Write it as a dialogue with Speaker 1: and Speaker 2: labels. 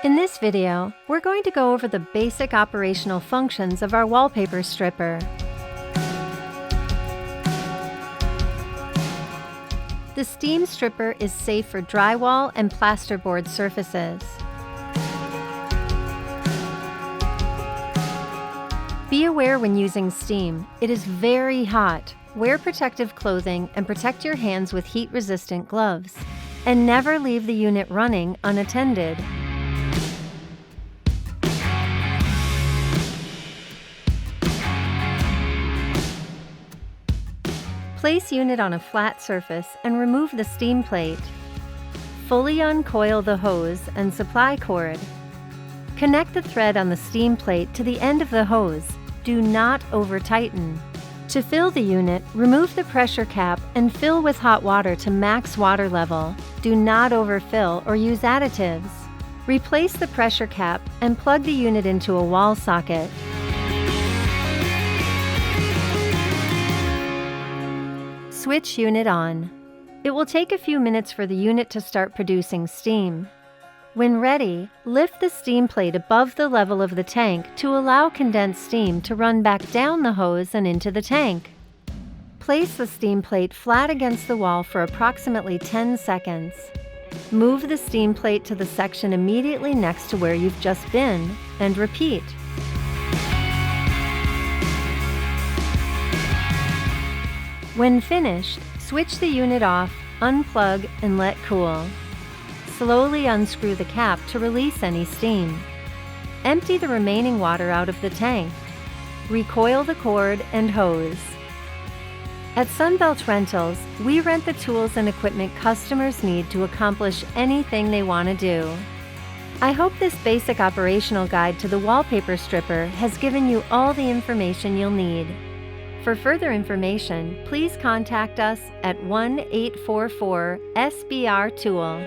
Speaker 1: In this video, we're going to go over the basic operational functions of our wallpaper stripper. The steam stripper is safe for drywall and plasterboard surfaces. Be aware when using steam, it is very hot. Wear protective clothing and protect your hands with heat-resistant gloves. And never leave the unit running unattended. Place unit on a flat surface and remove the steam plate. Fully uncoil the hose and supply cord. Connect the thread on the steam plate to the end of the hose. Do not over-tighten. To fill the unit, remove the pressure cap and fill with hot water to max water level. Do not overfill or use additives. Replace the pressure cap and plug the unit into a wall socket. Switch unit on. It will take a few minutes for the unit to start producing steam. When ready, lift the steam plate above the level of the tank to allow condensed steam to run back down the hose and into the tank. Place the steam plate flat against the wall for approximately 10 seconds. Move the steam plate to the section immediately next to where you've just been, and repeat. When finished, switch the unit off, unplug, and let cool. Slowly unscrew the cap to release any steam. Empty the remaining water out of the tank. Recoil the cord and hose. At Sunbelt Rentals, we rent the tools and equipment customers need to accomplish anything they want to do. I hope this basic operational guide to the wallpaper stripper has given you all the information you'll need. For further information, please contact us at 1-844-SBR-TOOL.